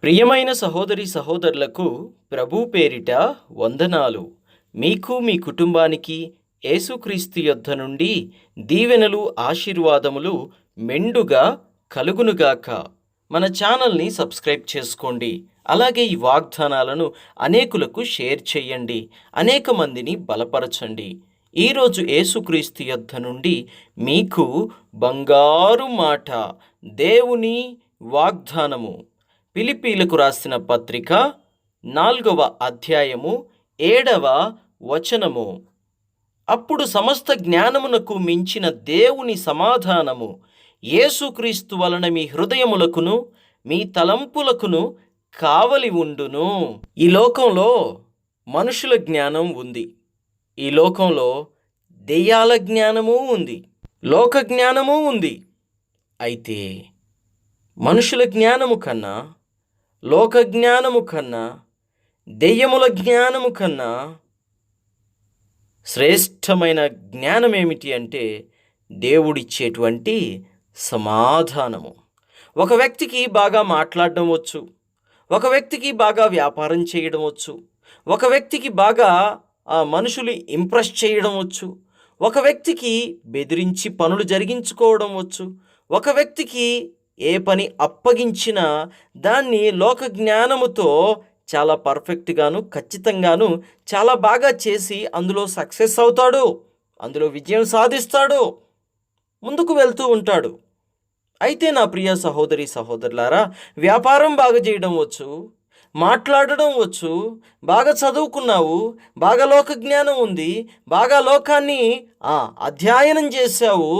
ప్రియమైన సహోదరి సహోదరులకు ప్రభు పేరిట వందనాలు. మీకు మీ కుటుంబానికి యేసుక్రీస్తు యొద్ద నుండి దీవెనలు ఆశీర్వాదములు మెండుగా కలుగునుగాక. మన ఛానల్ని సబ్స్క్రైబ్ చేసుకోండి. అలాగే ఈ వాగ్దానాలను అనేకులకు షేర్ చేయండి. అనేక మందిని బలపరచండి. ఈరోజు యేసుక్రీస్తు యొద్ద నుండి మీకు బంగారు మాట, దేవుని వాగ్దానము. ఫిలిప్పీలకు రాసిన పత్రిక 4వ అధ్యాయము 7వ వచనము. అప్పుడు సమస్త జ్ఞానమునకు మించిన దేవుని సమాధానము యేసుక్రీస్తు వలన మీ హృదయములకును మీ తలంపులకును కావలి ఉండును. ఈ లోకంలో మనుషుల జ్ఞానం ఉంది. ఈ లోకంలో దెయ్యాల జ్ఞానము ఉంది. లోక జ్ఞానము ఉంది. అయితే మనుషుల జ్ఞానము కన్నా, లోక జ్ఞానము కన్నా, దెయ్యముల జ్ఞానము కన్నా శ్రేష్టమైన జ్ఞానం ఏమిటి అంటే దేవుడిచ్చేటువంటి సమాధానము. ఒక వ్యక్తికి బాగా మాట్లాడడం వచ్చు, ఒక వ్యక్తికి బాగా వ్యాపారం చేయడం వచ్చు, ఒక వ్యక్తికి బాగా మనుషులు ఇంప్రెస్ చేయడం వచ్చు, ఒక వ్యక్తికి బెదిరించి పనులు జరిగించుకోవడం వచ్చు, ఒక వ్యక్తికి ఏ పని అప్పగించినా దాన్ని లోక జ్ఞానముతో చాలా పర్ఫెక్ట్గాను ఖచ్చితంగాను చాలా బాగా చేసి అందులో సక్సెస్ అవుతాడు, అందులో విజయం సాధిస్తాడు, ముందుకు వెళ్తూ ఉంటాడు. అయితే నా ప్రియ సహోదరి సహోదరులారా, వ్యాపారం బాగా చేయడం వచ్చు, మాట్లాడడం వచ్చు, బాగా చదువుకున్నావు, బాగా లోక జ్ఞానం ఉంది, బాగా లోకాన్ని అధ్యయనం చేశావు,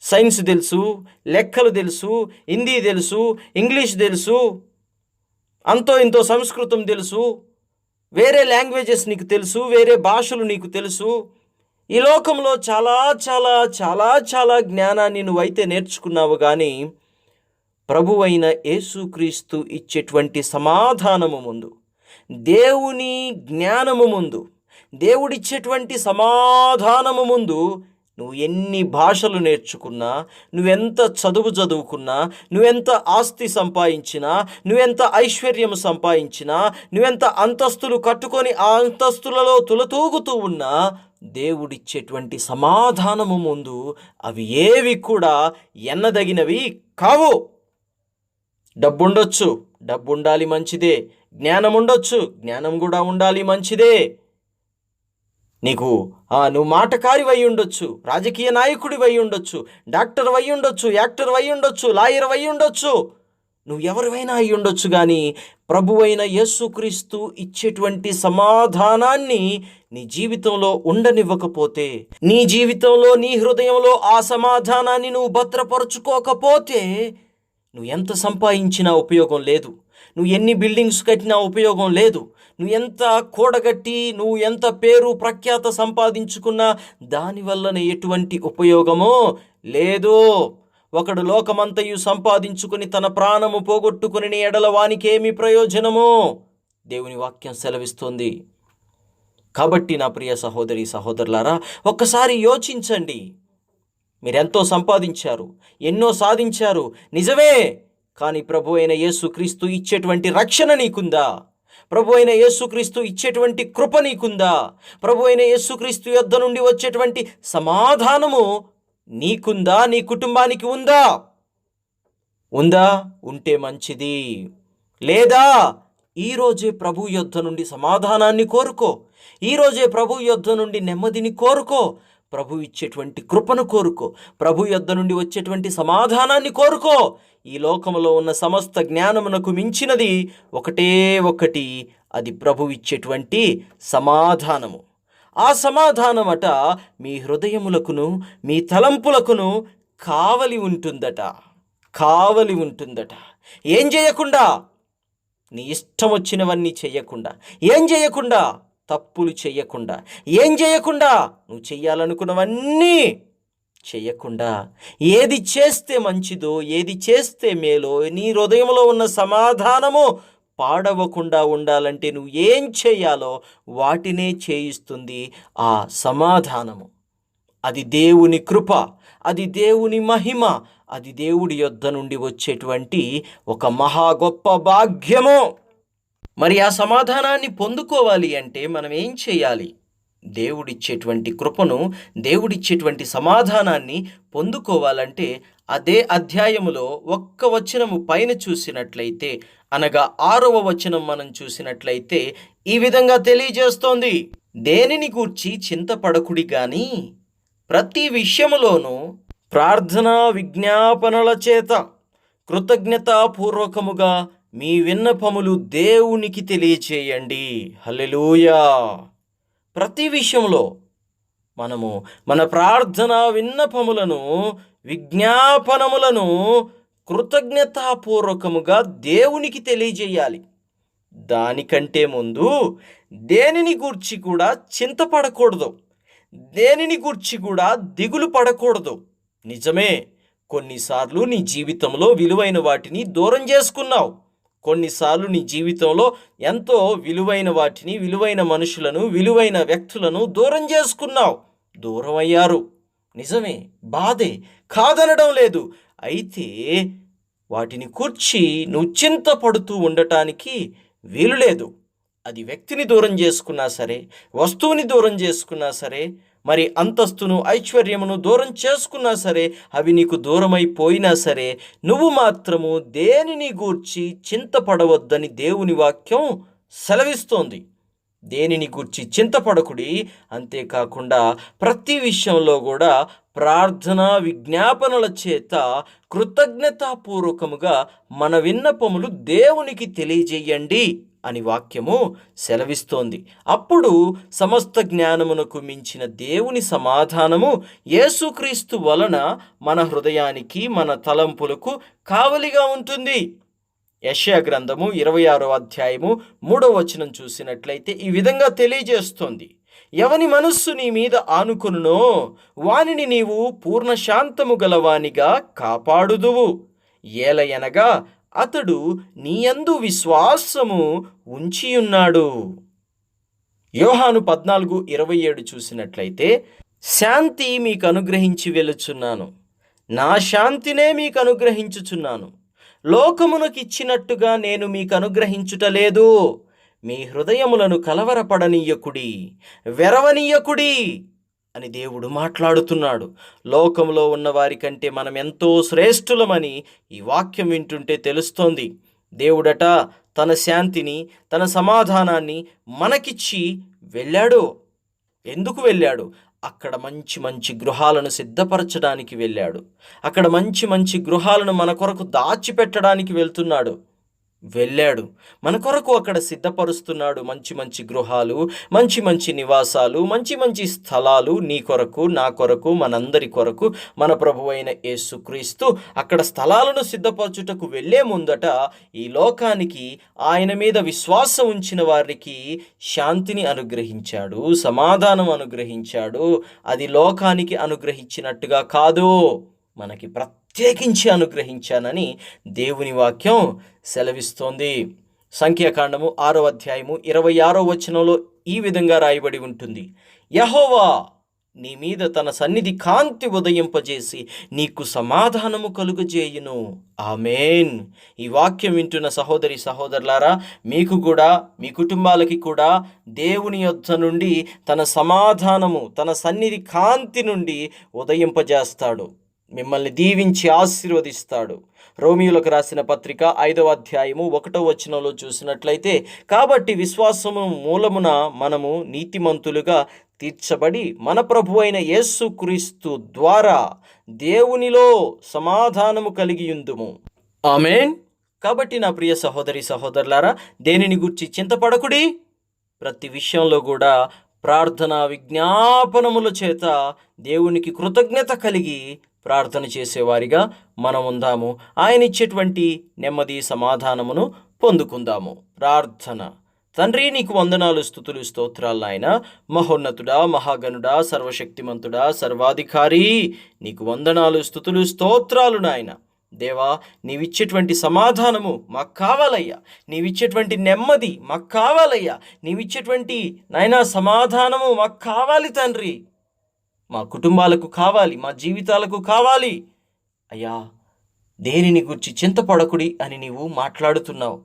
సైన్స్ తెలుసు, లెక్కలు తెలుసు, హిందీ తెలుసు, ఇంగ్లీష్ తెలుసు, అంతో ఇంతో సంస్కృతం తెలుసు, వేరే లాంగ్వేజెస్ నీకు తెలుసు, వేరే భాషలు నీకు తెలుసు. ఈ లోకంలో చాలా చాలా చాలా చాలా జ్ఞానాన్ని నువ్వైతే నేర్చుకున్నావు, కానీ ప్రభువైన యేసుక్రీస్తు ఇచ్చేటువంటి సమాధానము ముందు, దేవుని జ్ఞానము ముందు, దేవుడిచ్చేటువంటి సమాధానము ముందు నువ్వు ఎన్ని భాషలు నేర్చుకున్నా, నువ్వెంత చదువుకున్నా, నువ్వెంత ఆస్తి సంపాదించినా, నువ్వెంత ఐశ్వర్యం సంపాదించినా, నువ్వెంత అంతస్తులు కట్టుకొని ఆ అంతస్తులలో తులతూగుతూ ఉన్నా, దేవుడిచ్చేటువంటి సమాధానము ముందు అవి ఏవి కూడా ఎన్నదగినవి కావు. డబ్బుండొచ్చు, డబ్బు ఉండాలి మంచిదే. జ్ఞానం ఉండొచ్చు, జ్ఞానం కూడా ఉండాలి మంచిదే. నువ్వు మాటకారి అయి ఉండొచ్చు, రాజకీయ నాయకుడి అయి ఉండొచ్చు, డాక్టర్ అయి ఉండొచ్చు, యాక్టర్ అయి ఉండొచ్చు, లాయర్ అయి ఉండొచ్చు, నువ్వు ఎవరివైనా అయి ఉండొచ్చు, కానీ ప్రభువైన యేసుక్రీస్తు ఇచ్చేటువంటి సమాధానాన్ని నీ జీవితంలో ఉండనివ్వకపోతే, నీ జీవితంలో నీ హృదయంలో ఆ సమాధానాన్ని నువ్వు భద్రపరుచుకోకపోతే, నువ్వు ఎంత సంపాదించినా ఉపయోగం లేదు, నువ్వు ఎన్ని బిల్డింగ్స్ కట్టినా ఉపయోగం లేదు, నువ్వు ఎంత కూడగట్టి, నువ్వు ఎంత పేరు ప్రఖ్యాత సంపాదించుకున్నా దానివల్లనే ఎటువంటి ఉపయోగమో లేదు. ఒకడు లోకమంతయు సంపాదించుకుని తన ప్రాణము పోగొట్టుకుని ఎడల వానికేమి ప్రయోజనము? దేవుని వాక్యం సెలవిస్తోంది. కాబట్టి నా ప్రియ సహోదరి సహోదరులారా, ఒక్కసారి యోచించండి. మీరెంతో సంపాదించారు, ఎన్నో సాధించారు, నిజమే. కానీ ప్రభు అయిన యేసుక్రీస్తు ఇచ్చేటువంటి రక్షణ నీకుందా? ప్రభు అయిన యేసుక్రీస్తు ఇచ్చేటువంటి కృప నీకుందా? ప్రభు అయిన యేసుక్రీస్తు యొద్ద నుండి వచ్చేటువంటి సమాధానము నీకుందా? నీ కుటుంబానికి ఉందా? ఉంటే మంచిది. లేదా ఈరోజే ప్రభు యొద్ద నుండి సమాధానాన్ని కోరుకో. ఈరోజే ప్రభు యొద్ద నుండి నెమ్మదిని కోరుకో. ప్రభు ఇచ్చేటువంటి కృపను కోరుకో. ప్రభు యొద్ద నుండి వచ్చేటువంటి సమాధానాన్ని కోరుకో. ఈ లోకంలో ఉన్న సమస్త జ్ఞానమునకు మించినది ఒకటే ఒకటి, అది ప్రభు ఇచ్చేటువంటి సమాధానము. ఆ సమాధానమట మీ హృదయములకును మీ తలంపులకును కావలి ఉంటుందట. ఏం చేయకుండా, నీ ఇష్టం వచ్చినవన్నీ చేయకుండా, ఏం చేయకుండా, తప్పులు చేయకుండా, ఏం చేయకుండా, నువ్వు చెయ్యాలనుకున్నవన్నీ చేయకుండా, ఏది చేస్తే మంచిదో, ఏది చేస్తే మేలో, నీ హృదయంలో ఉన్న సమాధానము పాడవకుండా ఉండాలంటే నువ్వు ఏం చేయాలో వాటినే చేయిస్తుంది ఆ సమాధానము. అది దేవుని కృప, అది దేవుని మహిమ, అది దేవుడి యొద్ద నుండి వచ్చేటువంటి ఒక మహా గొప్ప భాగ్యము. మరి ఆ సమాధానాన్ని పొందుకోవాలి అంటే మనం ఏం చేయాలి? దేవుడిచ్చేటువంటి కృపను, దేవుడిచ్చేటువంటి సమాధానాన్ని పొందుకోవాలంటే అదే అధ్యాయములో ఒక్క వచనము పైన చూసినట్లయితే, అనగా 6వ వచనం మనం చూసినట్లయితే ఈ విధంగా తెలియజేస్తోంది, దేనిని గూర్చి చింతపడకుడి గాని ప్రతి విషయములోనూ ప్రార్థనా విజ్ఞాపనల చేత కృతజ్ఞతాపూర్వకముగా మీ విన్నపములు దేవునికి తెలియచేయండి. హల్లెలూయా. ప్రతి విషయంలో మనము మన ప్రార్థన విన్నపములను, విజ్ఞాపనములను కృతజ్ఞతాపూర్వకముగా దేవునికి తెలియజేయాలి. దానికంటే ముందు దేనిని గూర్చి కూడా చింతపడకూడదు, దేనిని గూర్చి కూడా దిగులు పడకూడదు. నిజమే, కొన్నిసార్లు నీ జీవితంలో విలువైన వాటిని దూరం చేసుకున్నావు. కొన్నిసార్లు నీ జీవితంలో ఎంతో విలువైన వాటిని, విలువైన మనుషులను, విలువైన వ్యక్తులను దూరం చేసుకున్నావు. దూరం అయ్యారు, నిజమే, బాధే, కాదనడం లేదు. అయితే వాటిని కూర్చి నువ్వు చింతపడుతూ ఉండటానికి వీలు లేదు. అది వ్యక్తిని దూరం చేసుకున్నా సరే, వస్తువుని దూరం చేసుకున్నా సరే, మరి అంతస్తును, ఐశ్వర్యమును దూరం చేసుకున్నా సరే, అవి నీకు దూరమైపోయినా సరే, నువ్వు మాత్రము దేనిని గూర్చి చింతపడవద్దని దేవుని వాక్యం సెలవిస్తోంది. దేనిని గూర్చి చింతపడకుడి, అంతేకాకుండా ప్రతి విషయంలో కూడా ప్రార్థనా విజ్ఞాపనల చేత కృతజ్ఞతాపూర్వకముగా మన విన్నపములు దేవునికి తెలియజేయండి అని వాక్యము సెలవిస్తోంది. అప్పుడు సమస్త జ్ఞానమునకు మించిన దేవుని సమాధానము యేసుక్రీస్తు వలన మన హృదయానికి, మన తలంపులకు కావలిగా ఉంటుంది. యెషయా గ్రంథము 26వ అధ్యాయము 3వ వచనం చూసినట్లయితే ఈ విధంగా తెలియజేస్తోంది, ఎవని మనస్సు నీ మీద ఆనుకొనునో వానిని నీవు పూర్ణ శాంతము గలవానిగా కాపాడుదువు, ఏలయనగా అతడు నీయందు విశ్వాసము ఉంచియున్నాడు. యోహాను 14:27 చూసినట్లయితే, శాంతి మీకు అనుగ్రహించి వెలుచున్నాను, నా శాంతినే మీకు అనుగ్రహించుచున్నాను, లోకమునకిచ్చినట్టుగా నేను మీకు అనుగ్రహించుటలేదు. మీ హృదయములను కలవరపడనీయకుడి, వెరవనీయకుడి అని దేవుడు మాట్లాడుతున్నాడు. లోకంలో ఉన్న వారి కంటే మనం ఎంతో శ్రేష్ఠులమని ఈ వాక్యం వింటుంటే తెలుస్తోంది. దేవుడట తన శాంతిని, తన సమాధానాన్ని మనకిచ్చి వెళ్ళాడు. ఎందుకు వెళ్ళాడు? అక్కడ మంచి మంచి గృహాలను సిద్ధపరచడానికి వెళ్ళాడు. అక్కడ మంచి మంచి గృహాలను మన కొరకు దాచిపెట్టడానికి వెళ్ళాడు. మన కొరకు అక్కడ సిద్ధపరుస్తున్నాడు మంచి మంచి గృహాలు, మంచి మంచి నివాసాలు, మంచి మంచి స్థలాలు. నీ కొరకు, నా కొరకు, మనందరి కొరకు మన ప్రభువైన యేసుక్రీస్తు అక్కడ స్థలాలను సిద్ధపరచుటకు వెళ్ళే ముందట ఈ లోకానికి ఆయన మీద విశ్వాసం ఉంచిన వారికి శాంతిని అనుగ్రహించాడు, సమాధానం అనుగ్రహించాడు. అది లోకానికి అనుగ్రహించినట్టుగా కాదు, మనకి ప్రత్యేకించి అనుగ్రహించానని దేవుని వాక్యం సెలవిస్తోంది. సంఖ్యాకాండము 6వ అధ్యాయము 26వ వచనంలో ఈ విధంగా రాయబడి ఉంటుంది, యెహోవా నీ మీద తన సన్నిధి కాంతి ఉదయింపజేసి నీకు సమాధానము కలుగజేయును. ఆమేన్. ఈ వాక్యం వింటున్న సహోదరి సహోదరులారా, మీకు కూడా, మీ కుటుంబాలకి కూడా దేవుని యొద్ద నుండి తన సమాధానము, తన సన్నిధి కాంతి నుండి ఉదయింపజేస్తాడు. మిమ్మల్ని దీవించి ఆశీర్వదిస్తాడు. రోమియోలకు రాసిన పత్రిక 5వ అధ్యాయము 1వ వచనంలో చూసినట్లయితే, కాబట్టి విశ్వాసము మూలమున మనము నీతిమంతులుగా తీర్చబడి మన ప్రభువైన యేసుక్రీస్తు ద్వారా దేవునిలో సమాధానము కలిగియుందుము. ఆమేన్. కాబట్టి నా ప్రియ సహోదరి సహోదరులారా, దేనిని గురించి చింతపడకుడి, ప్రతి విషయంలో కూడా ప్రార్థనా విజ్ఞాపనముల చేత దేవునికి కృతజ్ఞత కలిగి ప్రార్థన చేసేవారిగా మనం ఉందాము. ఆయన ఇచ్చేటువంటి నెమ్మది, సమాధానమును పొందుకుందాము. ప్రార్థన. తండ్రి, నీకు వందనాలు, స్తుతులు, స్తోత్రాలు నాయన. మహోన్నతుడా, మహాగణుడా, సర్వశక్తిమంతుడా, సర్వాధికారి, నీకు వందనాలు, స్తుతులు, స్తోత్రాలు నాయన. దేవా, నీవిచ్చేటువంటి సమాధానము మాకు కావాలయ్యా, నీవిచ్చేటువంటి నెమ్మది మాకు కావాలయ్యా, నీవిచ్చేటువంటి నాయనా సమాధానము మాకు కావాలి తండ్రి. మా కుటుంబాలకు కావాలి, మా జీవితాలకు కావాలి అయ్యా. దేనిని గురించి చింతపడకుడి అని నీవు మాట్లాడుతున్నావు.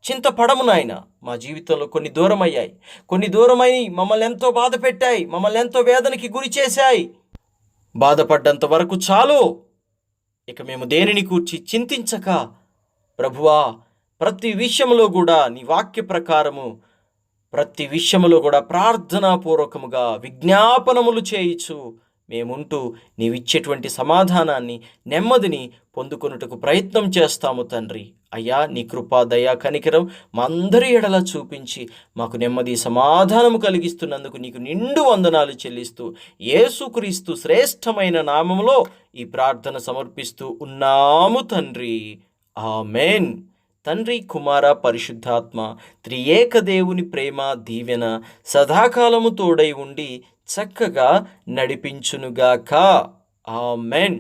చింతపడము నాయన. మా జీవితంలో కొన్ని దూరమయ్యాయి, కొన్ని దూరమై మమ్మల్ని ఎంతో బాధ పెట్టాయి, మమ్మల్ని ఎంతో వేదనకి గురి చేశాయి. బాధపడ్డంత వరకు చాలు. ఇక మేము దేనిని కూర్చి చింతించక ప్రభువా, ప్రతి విషయంలో కూడా నీ వాక్య ప్రకారము, ప్రతి విషయంలో కూడా ప్రార్థనాపూర్వకముగా విజ్ఞాపనములు చేయిచు మేముంటూ నీవిచ్చేటువంటి సమాధానాన్ని, నెమ్మదిని పొందుకొనుటకు ప్రయత్నం చేస్తాము తండ్రి. అయ్యా, నీ కృపా, దయా, కనికరం మా అందరి ఎడల చూపించి మాకు నెమ్మది, సమాధానము కలిగిస్తున్నందుకు నీకు నిండు వందనాలు చెల్లిస్తూ యేసుక్రీస్తు శ్రేష్టమైన నామములో ఈ ప్రార్థన సమర్పిస్తూ ఉన్నాము తండ్రి. ఆమేన్. తండ్రి, కుమార, పరిశుద్ధాత్మ త్రియేక దేవుని ప్రేమ, దీవెన సదాకాలము తోడై ఉండి చక్కగా నడిపించునుగాక. ఆమేన్.